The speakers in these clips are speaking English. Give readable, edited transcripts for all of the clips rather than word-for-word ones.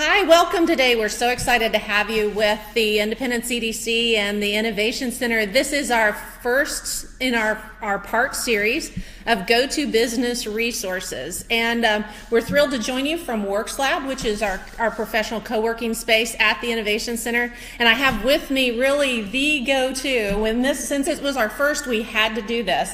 Hi, welcome today. We're so excited to have you with the Independent CDC and the Innovation Center. This is our first in our part series of GoTo Business Resources. And we're thrilled to join you from WorksLab, which is our professional co-working space at the Innovation Center. And I have with me really the go-to. Since it was our first, we had to do this.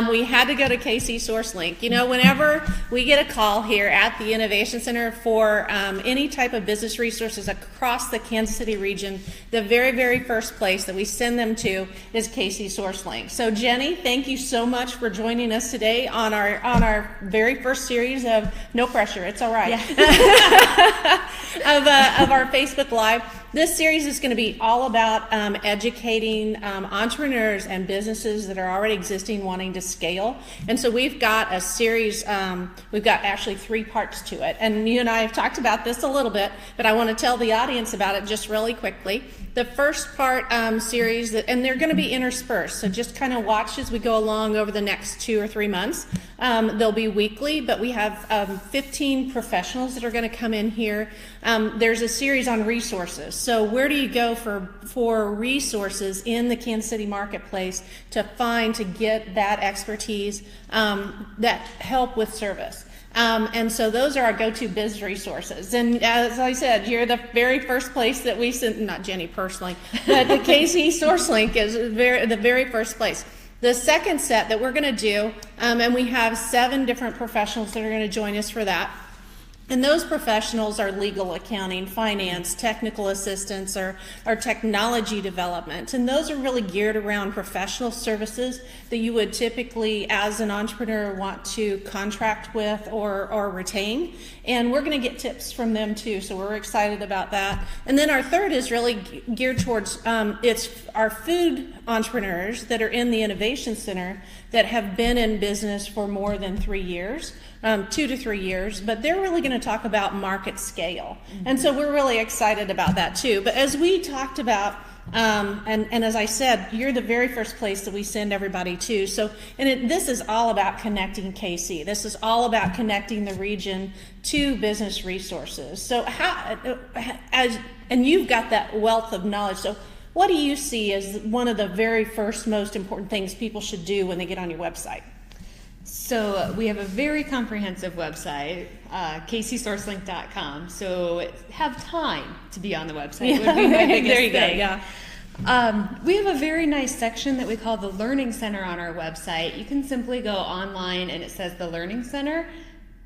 We had to go to KC SourceLink. You know, whenever we get a call here at the Innovation Center for any type of business resources across the Kansas City region, the very, very first place that we send them to is KC SourceLink. So Jenny, thank you so much for joining us today on our very first series of, no pressure, it's all right, yeah. of our Facebook Live. This series is going to be all about educating entrepreneurs and businesses that are already existing wanting to scale. And so we've got a series, we've got actually 3 parts to it. And you and I have talked about this a little bit, but I want to tell the audience about it just really quickly. The first part series, and they're going to be interspersed, so just kind of watch as we go along over the next 2 or 3 months. They'll be weekly, but we have 15 professionals that are going to come in here. There's a series on resources. So where do you go for resources in the Kansas City marketplace to get that expertise that help with service? And so those are our go-to biz resources. And as I said, you're the very first place that we sent, not Jenny personally, but the KC SourceLink is the very first place. The second set that we're going to do, and we have 7 different professionals that are going to join us for that. And those professionals are legal, accounting, finance, technical assistance, or technology development. And those are really geared around professional services that you would typically, as an entrepreneur, want to contract with or retain. And we're going to get tips from them too, so we're excited about that. And then our third is really geared towards, it's our food entrepreneurs that are in the Innovation Center that have been in business for more than 3 years. 2 to 3 years, but they're really going to talk about market scale. And so we're really excited about that too. But as we talked about, and as I said, you're the very first place that we send everybody to. So, this is all about connecting KC. This is all about connecting the region to business resources. So and you've got that wealth of knowledge. So what do you see as one of the very first most important things people should do when they get on your website? So we have a very comprehensive website, kcsourcelink.com. So have time to be on the website would be my biggest there you thing. go, yeah. We have a very nice section that we call the Learning Center on our website. You can simply go online and it says the Learning Center,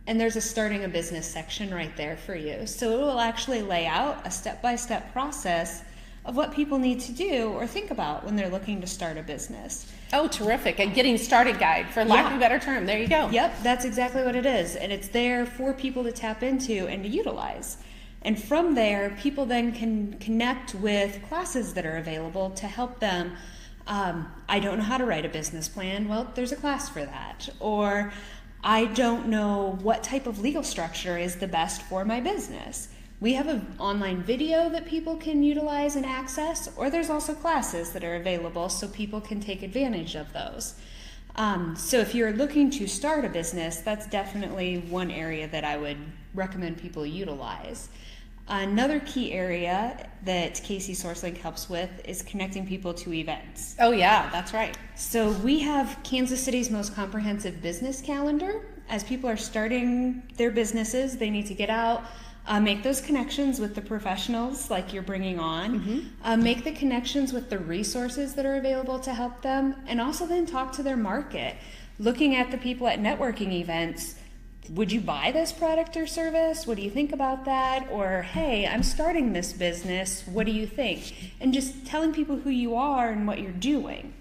and there's a starting a business section right there for you. So it will actually lay out a step-by-step process of what people need to do or think about when they're looking to start a business. Oh, terrific. A getting started guide, for lack of a better term. There you go. Yep, that's exactly what it is. And it's there for people to tap into and to utilize. And from there, people then can connect with classes that are available to help them. I don't know how to write a business plan. Well, there's a class for that. Or I don't know what type of legal structure is the best for my business. We have an online video that people can utilize and access, or there's also classes that are available so people can take advantage of those. So if you're looking to start a business, that's definitely one area that I would recommend people utilize. Another key area that KC SourceLink helps with is connecting people to events. Oh yeah, that's right. So we have Kansas City's most comprehensive business calendar. As people are starting their businesses, they need to get out, make those connections with the professionals like you're bringing on, make the connections with the resources that are available to help them, and also then talk to their market. Looking at the people at networking events, would you buy this product or service? What do you think about that? Or, hey, I'm starting this business, what do you think? And just telling people who you are and what you're doing.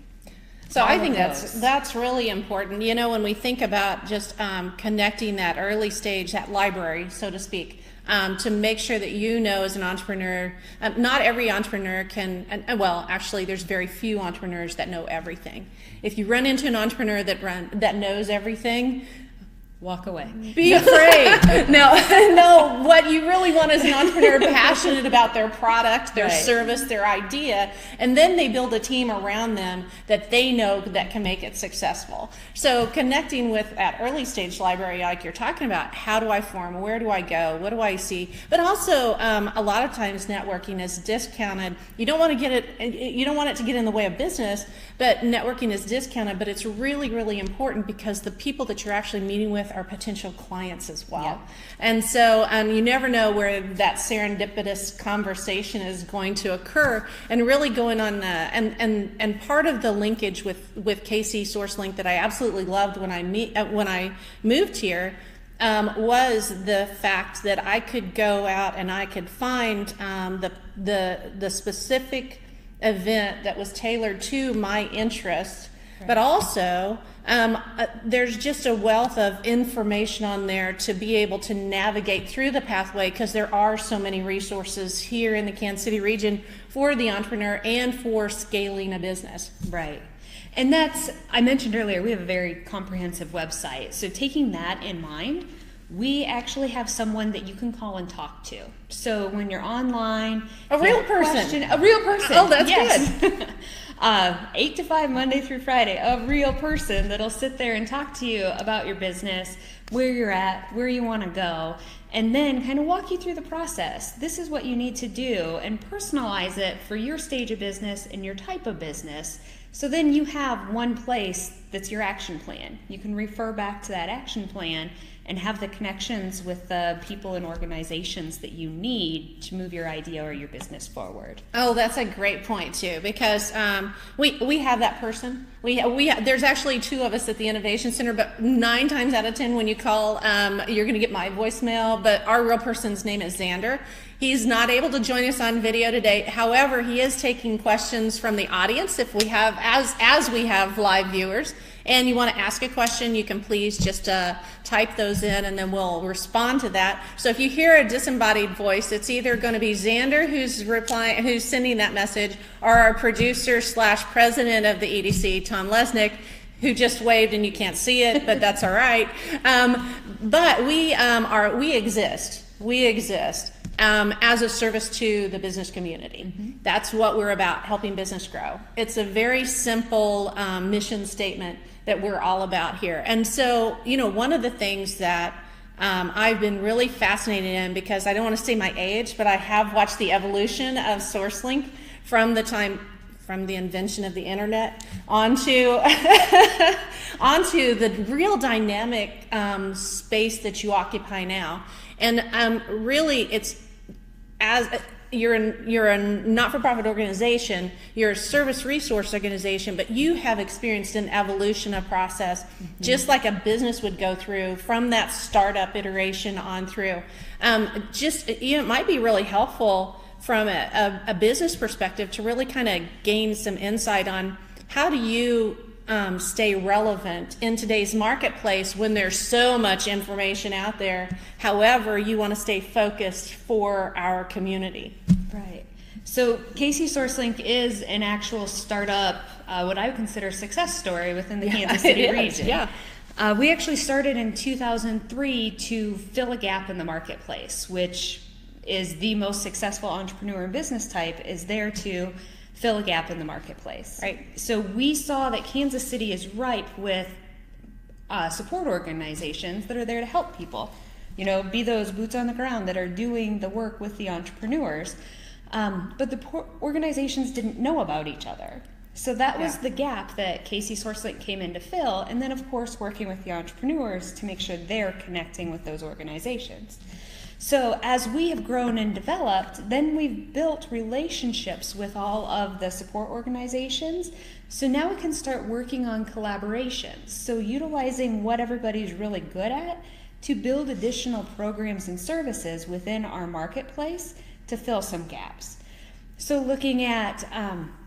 So I think that's really important. You know, when we think about just connecting that early stage, that library, so to speak, to make sure that you know as an entrepreneur, not every entrepreneur can, well, actually there's very few entrepreneurs that know everything. If you run into an entrepreneur that knows everything, walk away. Be afraid. No, what you really want is an entrepreneur passionate about their product, their Right. service, their idea, and then they build a team around them that they know that can make it successful. So connecting with at early stage library, like you're talking about, how do I form? Where do I go? What do I see? But also, a lot of times networking is discounted. You don't want to get it. You don't want it to get in the way of business, but networking is discounted. But it's really, really important because the people that you're actually meeting with are potential clients as well. Yeah. And so you never know where that serendipitous conversation is going to occur, and really going on and part of the linkage with KC SourceLink that I absolutely loved when I moved here was the fact that I could go out and I could find the specific event that was tailored to my interest, but also there's just a wealth of information on there to be able to navigate through the pathway, because there are so many resources here in the Kansas City region for the entrepreneur and for scaling a business. Right. And that's, I mentioned earlier, we have a very comprehensive website. So taking that in mind, we actually have someone that you can call and talk to. So when you're online, A real person. a real person. Oh, that's good. 8 to 5, Monday through Friday, a real person that'll sit there and talk to you about your business, where you're at, where you want to go, and then kind of walk you through the process. This is what you need to do, and personalize it for your stage of business and your type of business. So then you have one place that's your action plan. You can refer back to that action plan and have the connections with the people and organizations that you need to move your idea or your business forward. Oh, that's a great point too, because we have that person. There's actually 2 of us at the Ennovation Center, but 9 times out of 10 when you call, you're going to get my voicemail. But our real person's name is Xander. He's not able to join us on video today. However, he is taking questions from the audience if we have, as we have live viewers. And you want to ask a question, you can please just type those in, and then we'll respond to that. So if you hear a disembodied voice, it's either going to be Xander who's sending that message, or our producer / president of the EDC, Tom Lesnick, who just waved and you can't see it, but that's all right. But we exist. We exist. As a service to the business community. Mm-hmm. That's what we're about, helping business grow. It's a very simple mission statement that we're all about here. And so, one of the things that I've been really fascinated in, because I don't want to say my age, but I have watched the evolution of SourceLink from the invention of the internet onto the real dynamic space that you occupy now. And really, it's as you're a not-for-profit organization, you're a service resource organization, but you have experienced an evolution of process, mm-hmm. just like a business would go through from that startup iteration on through. It might be really helpful from a business perspective to really kind of gain some insight on how do you stay relevant in today's marketplace when there's so much information out there. However, you want to stay focused for our community. Right. So KC SourceLink is an actual startup, what I would consider a success story within the Kansas City region. Yeah. We actually started in 2003 to fill a gap in the marketplace, which is the most successful entrepreneur and business type is there to fill a gap in the marketplace. Right. So we saw that Kansas City is ripe with support organizations that are there to help people, be those boots on the ground that are doing the work with the entrepreneurs. But the organizations didn't know about each other. So that was the gap that KC SourceLink came in to fill. And then, of course, working with the entrepreneurs to make sure they're connecting with those organizations. So as we have grown and developed, then we've built relationships with all of the support organizations. So now we can start working on collaborations. So utilizing what everybody's really good at to build additional programs and services within our marketplace to fill some gaps. So looking at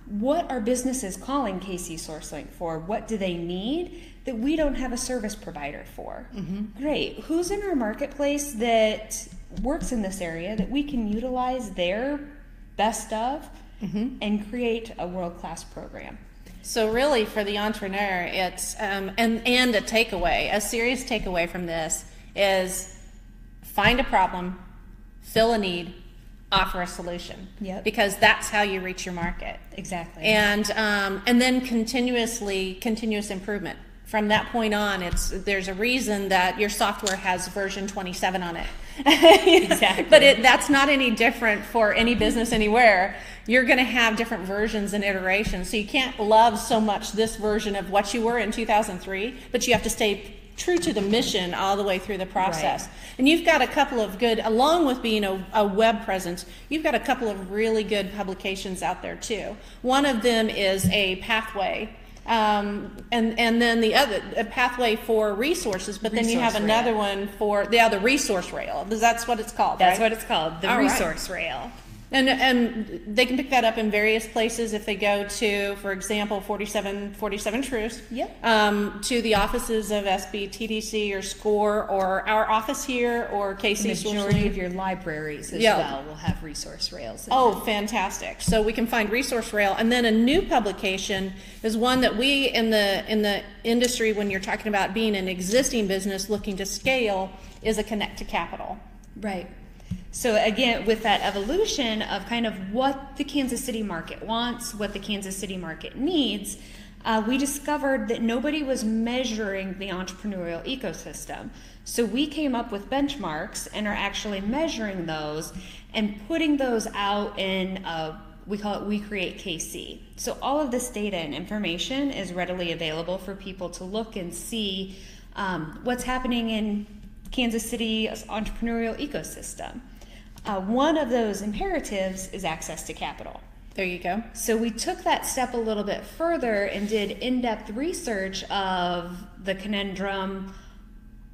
what are businesses calling KC SourceLink for? What do they need that we don't have a service provider for? Mm-hmm. Great. Who's in our marketplace that works in this area that we can utilize their best of mm-hmm. and create a world-class program? So really for the entrepreneur, it's and a serious takeaway from this is find a problem, fill a need, offer a solution. Yep. Because that's how you reach your market. Exactly. And then continuous improvement. From that point on, there's a reason that your software has version 27 on it. Exactly. But that's not any different for any business anywhere. You're going to have different versions and iterations. So you can't love so much this version of what you were in 2003, but you have to stay true to the mission all the way through the process. Right. And you've got a couple of good, along with being a web presence, you've got a couple of really good publications out there too. One of them is a pathway. And then the other, a pathway for resources, but then you have another one for the resource rail. That's what it's called, That's right? what it's called, the resource rail. And they can pick that up in various places if they go to, for example, 47 Truths. Yep. To the offices of SB, TDC, or SCORE, or our office here, or KC SourceLink. The majority of your libraries as well will have resource rails. Oh, fantastic. So we can find resource rail. And then a new publication is one that we in the industry, when you're talking about being an existing business looking to scale, is a Connect to Capital. Right. So again, with that evolution of kind of what the Kansas City market wants, what the Kansas City market needs, we discovered that nobody was measuring the entrepreneurial ecosystem. So we came up with benchmarks and are actually measuring those and putting those out in, we call it We Create KC. So all of this data and information is readily available for people to look and see what's happening in Kansas City's entrepreneurial ecosystem. One of those imperatives is access to capital. There you go. So we took that step a little bit further and did in-depth research of the conundrum,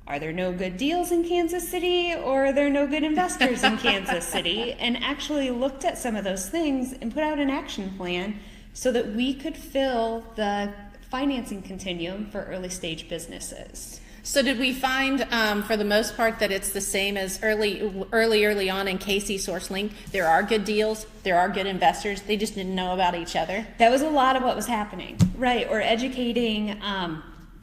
are there no good deals in Kansas City, or are there no good investors in Kansas City? And actually looked at some of those things and put out an action plan so that we could fill the financing continuum for early stage businesses. So did we find, for the most part, that it's the same as early on in KC SourceLink? There are good deals, there are good investors, they just didn't know about each other? That was a lot of what was happening, right? Or educating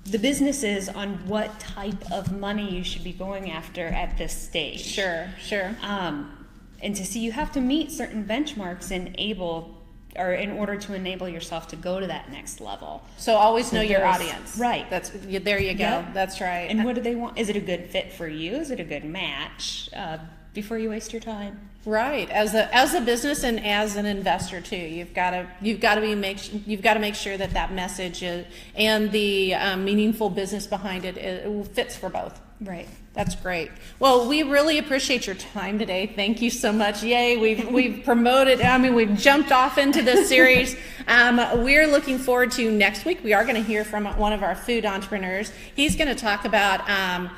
the businesses on what type of money you should be going after at this stage. Sure. And to see you have to meet certain benchmarks in order to enable yourself to go to that next level. So always know your audience. Right. There you go. Yep. That's right. And what do they want? Is it a good fit for you? Is it a good match? Before you waste your time. Right. As a business and as an investor too, you've got to make sure that message and the meaningful business behind it fits for both. Right. That's great. Well, we really appreciate your time today. Thank you so much. Yay, we've promoted, we've jumped off into this series. We're looking forward to next week. We are going to hear from one of our food entrepreneurs. He's going to talk about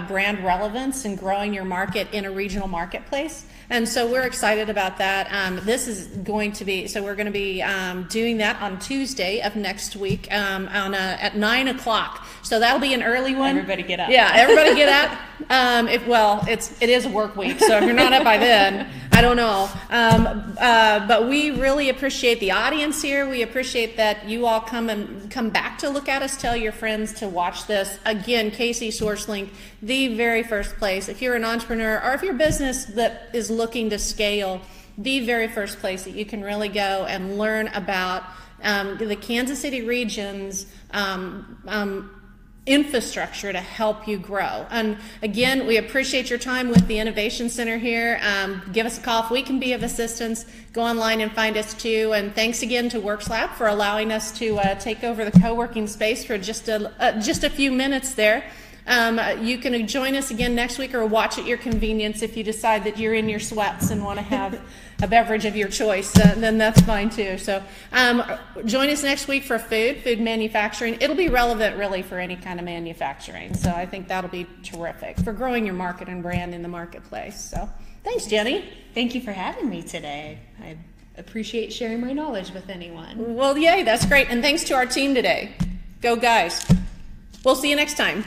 brand relevance and growing your market in a regional marketplace. And so we're excited about that. This is going to be, so we're going to be doing that on Tuesday of next week at 9 o'clock. So that'll be an early one. Everybody get up. Yeah, everybody get up. It is a work week, so if you're not up by then, I don't know. But we really appreciate the audience here. We appreciate that you all come back to look at us. Tell your friends to watch this. Again, KC SourceLink, the very first place. If you're an entrepreneur or if you're a business that is looking to scale, the very first place that you can really go and learn about the Kansas City region's infrastructure to help you grow. And again, we appreciate your time with the Innovation Center here. Give us a call if we can be of assistance. Go online and find us too. And thanks again to WorksLab for allowing us to take over the co-working space for just a few minutes there. You can join us again next week or watch at your convenience if you decide that you're in your sweats and want to have a beverage of your choice, then that's fine too. So join us next week for food manufacturing. It'll be relevant really for any kind of manufacturing. So I think that'll be terrific for growing your market and brand in the marketplace. So thanks, Jenny. Thank you for having me today. I appreciate sharing my knowledge with anyone. Well, yay, that's great. And thanks to our team today. Go guys. We'll see you next time.